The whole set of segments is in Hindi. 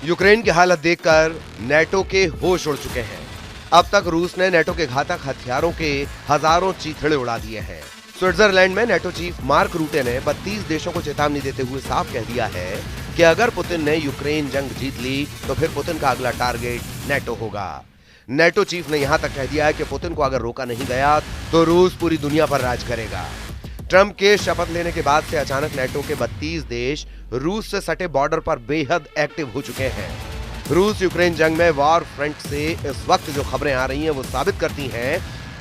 यूक्रेन की हालत देखकर नेटो के होश उड़ चुके हैं। अब तक रूस ने नेटो के घातक हथियारों के हजारों चीथड़े उड़ा दिए हैं। स्विट्जरलैंड में नेटो चीफ मार्क रूटे ने 32 देशों को चेतावनी देते हुए साफ कह दिया है कि अगर पुतिन ने यूक्रेन जंग जीत ली तो फिर पुतिन का अगला टारगेट नेटो होगा। नेटो चीफ ने यहां तक कह दिया है कि पुतिन को अगर रोका नहीं गया तो रूस पूरी दुनिया पर राज करेगा। ट्रंप के शपथ लेने के बाद से अचानक नेटो के 32 देश रूस से सटे बॉर्डर पर बेहद एक्टिव हो चुके हैं। रूस यूक्रेन जंग में वॉर फ्रंट से इस वक्त जो खबरें आ रही हैं वो साबित करती हैं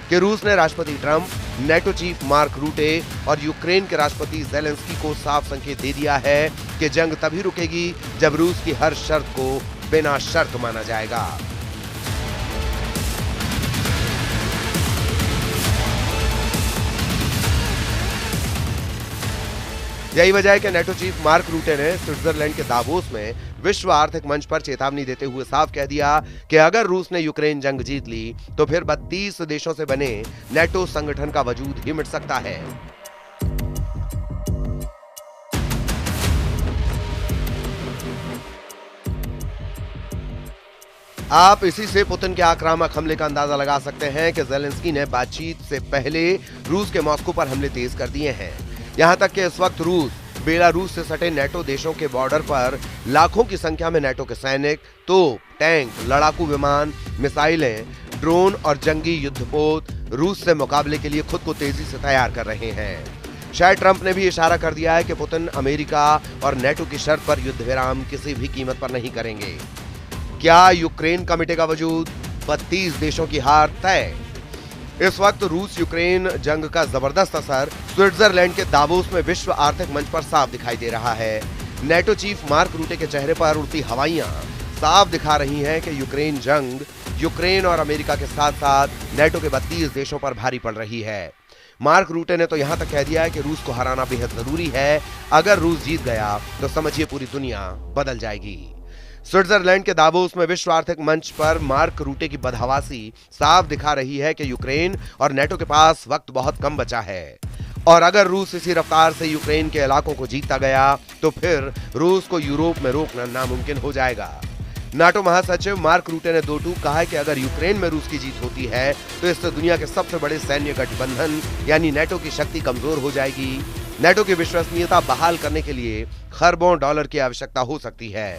कि रूस ने राष्ट्रपति ट्रंप, नेटो चीफ मार्क रूटे और यूक्रेन के राष्ट्रपति ज़ेलेंस्की को साफ संकेत दे दिया है कि जंग तभी रुकेगी जब रूस की हर शर्त को बिना शर्त माना जाएगा। यही वजह है कि नेटो चीफ मार्क रूटे ने स्विट्जरलैंड के दावोस में विश्व आर्थिक मंच पर चेतावनी देते हुए साफ कह दिया कि अगर रूस ने यूक्रेन जंग जीत ली तो फिर 32 देशों से बने नेटो संगठन का वजूद ही मिट सकता है। आप इसी से पुतिन के आक्रामक हमले का अंदाजा लगा सकते हैं कि ज़ेलेंस्की ने बातचीत से पहले रूस के मॉस्को पर हमले तेज कर दिए हैं। यहां तक कि इस वक्त रूस बेलारूस से सटे नेटो देशों के बॉर्डर पर लाखों की संख्या में नेटो के सैनिक, तोप, टैंक, लड़ाकू विमान, मिसाइलें, ड्रोन और जंगी युद्धपोत रूस से मुकाबले के लिए खुद को तेजी से तैयार कर रहे हैं। शायद ट्रंप ने भी इशारा कर दिया है कि पुतिन अमेरिका और नेटो की शर्त पर युद्ध विराम किसी भी कीमत पर नहीं करेंगे। क्या यूक्रेन का मिटेगा वजूद? 32 देशों की हार तय। इस वक्त रूस यूक्रेन जंग का जबरदस्त असर स्विट्जरलैंड के दावोस में विश्व आर्थिक मंच पर साफ दिखाई दे रहा है। नेटो चीफ मार्क रूटे के चेहरे पर उड़ती हवाइयां साफ दिखा रही हैं कि यूक्रेन जंग यूक्रेन और अमेरिका के साथ साथ नेटो के 32 देशों पर भारी पड़ रही है। मार्क रूटे ने तो यहां तक कह दिया है कि रूस को हराना बेहद जरूरी है। अगर रूस जीत गया तो समझिए पूरी दुनिया बदल जाएगी। स्विट्जरलैंड के दावोस में विश्व आर्थिक मंच पर मार्क रूटे की बदहवासी साफ दिखा रही है कि यूक्रेन और नेटो के पास वक्त बहुत कम बचा है और अगर रूस इसी रफ्तार से यूक्रेन के इलाकों को जीतता गया तो फिर रूस को यूरोप में रोकना नामुमकिन हो जाएगा। नाटो महासचिव मार्क रूटे ने दो टूक कहा है कि अगर यूक्रेन में रूस की जीत होती है तो इससे दुनिया के सबसे बड़े सैन्य गठबंधन यानी नेटो की शक्ति कमजोर हो जाएगी। नेटो की विश्वसनीयता बहाल करने के लिए खरबों डॉलर की आवश्यकता हो सकती है।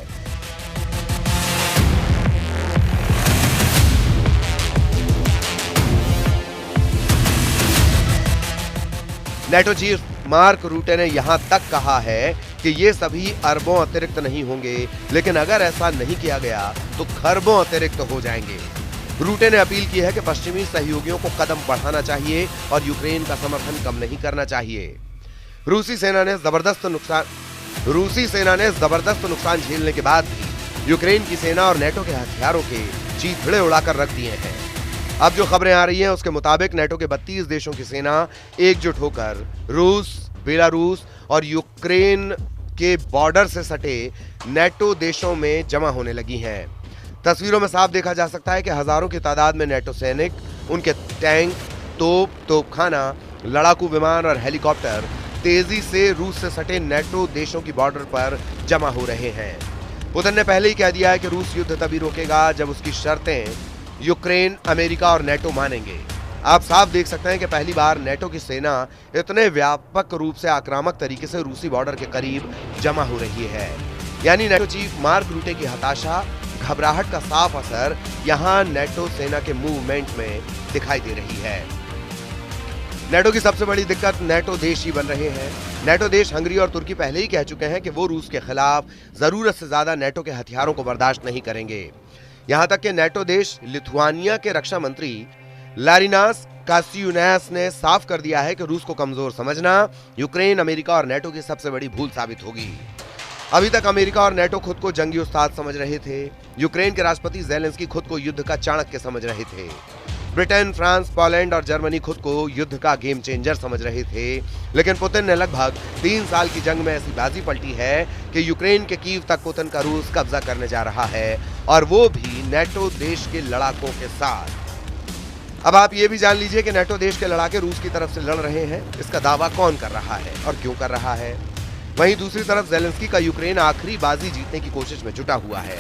नेटो चीफ मार्क रूटे ने यहां तक कहा है कि ये सभी अरबों अतिरिक्त नहीं होंगे, लेकिन अगर ऐसा नहीं किया गया तो खरबों अतिरिक्त हो जाएंगे। रूटे ने अपील की है कि पश्चिमी सहयोगियों को कदम बढ़ाना चाहिए और यूक्रेन का समर्थन कम नहीं करना चाहिए। रूसी सेना ने जबरदस्त नुकसान झेलने के बाद भी यूक्रेन की सेना और नेटो के हथियारों के चीथड़े उड़ाकर रख दिए हैं। अब जो खबरें आ रही हैं उसके मुताबिक नेटो के 32 देशों की सेना एकजुट होकर रूस, बेलारूस और यूक्रेन के बॉर्डर से सटे नेटो देशों में जमा होने लगी हैं। तस्वीरों में साफ देखा जा सकता है कि हजारों की तादाद में नेटो सैनिक, उनके टैंक, तोपखाना, लड़ाकू विमान और हेलीकॉप्टर तेजी से रूस से सटे नेटो देशों की बॉर्डर पर जमा हो रहे हैं। पुतिन ने पहले ही कह दिया है कि रूस युद्ध तभी रोकेगा जब उसकी शर्तें यूक्रेन, अमेरिका और नेटो मानेंगे। आप साफ देख सकते हैं कि पहली बार नेटो की सेना इतने व्यापक रूप से आक्रामक तरीके से रूसी बॉर्डर के करीब जमा हो रही है। यानी नेटो चीफ मार्क रूटे की हताशा, घबराहट का साफ असर यहां नेटो सेना के मूवमेंट में दिखाई दे रही है। नेटो की सबसे बड़ी दिक्कत नेटो देश ही बन रहे हैं। नेटो देश हंगरी और तुर्की पहले ही कह चुके हैं कि वो रूस के खिलाफ जरूरत से ज्यादा नेटो के हथियारों को बर्दाश्त नहीं करेंगे। यहां तक कि नेटो देश लिथुआनिया के रक्षा मंत्री लारिनास कासियुनैस ने साफ कर दिया है कि रूस को कमजोर समझना यूक्रेन, अमेरिका और नेटो की सबसे बड़ी भूल साबित होगी। अभी तक अमेरिका और नेटो खुद को जंगी उस्ताद समझ रहे थे। यूक्रेन के राष्ट्रपति ज़ेलेंस्की खुद को युद्ध का चाणक्य समझ रहे थे। ब्रिटेन, फ्रांस, पोलैंड और जर्मनी खुद को युद्ध का गेम चेंजर समझ रहे थे। लेकिन पुतिन ने लगभग 3 साल की जंग में ऐसी बाजी पलटी है कि यूक्रेन के कीव तक पुतिन का रूस कब्जा करने जा रहा है और वो भी नेटो देश के लड़ाकों के साथ। अब आप ये भी जान लीजिए कि नेटो देश के लड़ाके रूस की तरफ से लड़ रहे हैं। इसका दावा कौन कर रहा है और क्यों कर रहा है? वहीं दूसरी तरफ ज़ेलेंस्की का यूक्रेन आखिरी बाजी जीतने की कोशिश में जुटा हुआ है।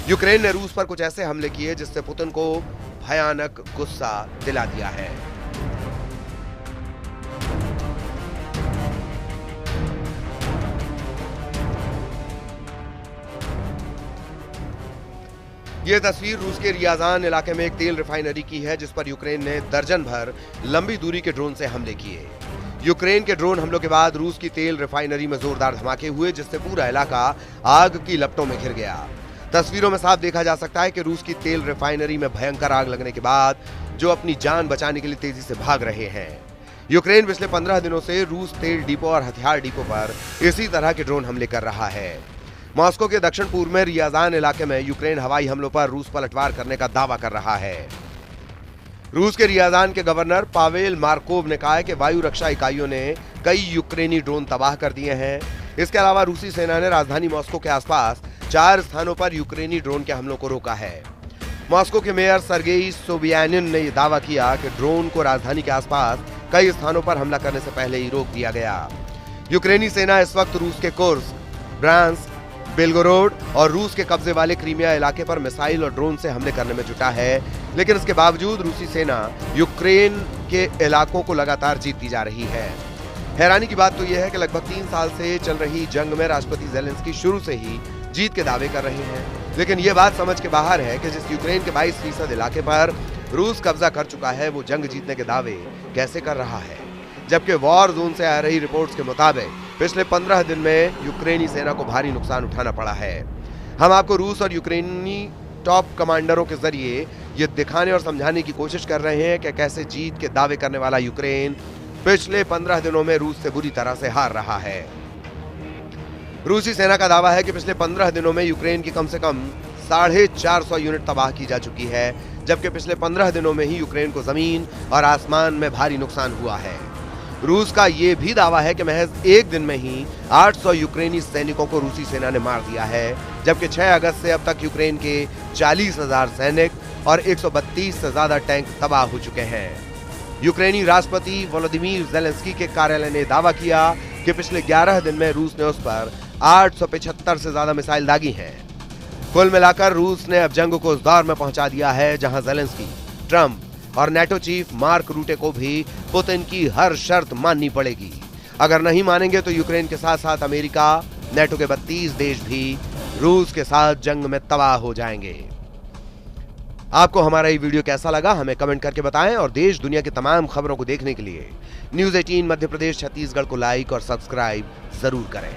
यूक्रेन ने रूस पर कुछ ऐसे हमले किए जिससे पुतिन को भयानक गुस्सा दिला दिया है। यह तस्वीर रूस के रियाजान इलाके में एक तेल रिफाइनरी की है, जिस पर यूक्रेन ने दर्जन भर लंबी दूरी के ड्रोन से हमले किए। यूक्रेन के ड्रोन हमलों के बाद रूस की तेल रिफाइनरी में जोरदार धमाके हुए, जिससे पूरा इलाका आग की लपटों में घिर गया। तस्वीरों में साफ देखा जा सकता है कि रूस की तेल रिफाइनरी में भयंकर आग लगने के बाद जो अपनी जान बचाने के लिए तेजी से भाग रहे हैं। यूक्रेन पिछले 15 दिनों से रूस तेल डिपो और हथियार डिपो पर इसी तरह के ड्रोन हमले कर रहा है। मॉस्को के दक्षिण पूर्व में रियाजान इलाके में यूक्रेन हवाई हमलों पर रूस पलटवार करने का दावा कर रहा है। रूस के रियाजान के गवर्नर पावेल मार्कोव ने कहा है कि वायु रक्षा इकाइयों ने कई यूक्रेनी ड्रोन तबाह कर दिए हैं। इसके अलावा रूसी सेना ने राजधानी मॉस्को के आसपास 4 स्थानों पर यूक्रेनी ड्रोन के हमलों को रोका है। मॉस्को के मेयर सर्गेई सोबियानिन ने यह दावा किया कि ड्रोन को राजधानी के आसपास कई स्थानों पर हमला करने से पहले ही रोक दिया गया। यूक्रेनी सेना इस वक्त रूस के कुर्स्क, ब्रांस्क, बेलगोरोड और रूस के कब्जे वाले क्रीमिया इलाके पर मिसाइल और ड्रोन से हमले करने में जुटा है, लेकिन इसके बावजूद रूसी सेना यूक्रेन के इलाकों को लगातार जीतती जा रही है। हैरानी की बात तो यह है कि लगभग 3 साल से चल रही जंग में राष्ट्रपति ज़ेलेंस्की शुरू से ही जीत के दावे कर रहे हैं, लेकिन यह बात समझ के बाहर है कि जिस यूक्रेन के 22% इलाके पर रूस कब्जा कर चुका है, वो जंग जीतने के दावे कैसे कर रहा है। जबकि वॉर जोन से आ रही रिपोर्ट्स के मुताबिक पिछले 15 दिन में यूक्रेनी सेना को भारी नुकसान उठाना पड़ा है। हम आपको रूस और यूक्रेनी टॉप कमांडरों के जरिए ये दिखाने और समझाने की कोशिश कर रहे हैं कि कैसे जीत के दावे करने वाला यूक्रेन पिछले 15 दिनों में रूस से बुरी तरह से हार रहा है। रूसी सेना का दावा है कि पिछले 15 दिनों में यूक्रेन की कम से कम 450 यूनिट तबाह की जा चुकी है, जबकि पिछले 15 दिनों में ही यूक्रेन को जमीन और आसमान में भारी नुकसान हुआ है। रूस का यह भी दावा है कि महज एक दिन में ही 800 यूक्रेनी सैनिकों को रूसी सेना ने मार दिया है, जबकि 6 अगस्त से अब तक यूक्रेन के 40,000 सैनिक और 132 से ज्यादा टैंक तबाह हो चुके हैं। यूक्रेनी राष्ट्रपति वोलोदिमीर ज़ेलेंस्की के कार्यालय ने दावा किया कि पिछले 11 दिन में रूस ने उस पर 875 से ज्यादा मिसाइल दागी हैं। कुल मिलाकर रूस ने अब जंग को उस दौर में पहुंचा दिया है जहां ज़ेलेंस्की, ट्रंप और नेटो चीफ मार्क रूटे को भी पुतिन की हर शर्त माननी पड़ेगी। अगर नहीं मानेंगे तो यूक्रेन के साथ साथ अमेरिका, नेटो के 32 देश भी रूस के साथ जंग में तबाह हो जाएंगे। आपको हमारा ये वीडियो कैसा लगा हमें कमेंट करके बताएं और देश दुनिया की तमाम खबरों को देखने के लिए न्यूज़ 18 मध्य प्रदेश छत्तीसगढ़ को लाइक और सब्सक्राइब जरूर करें।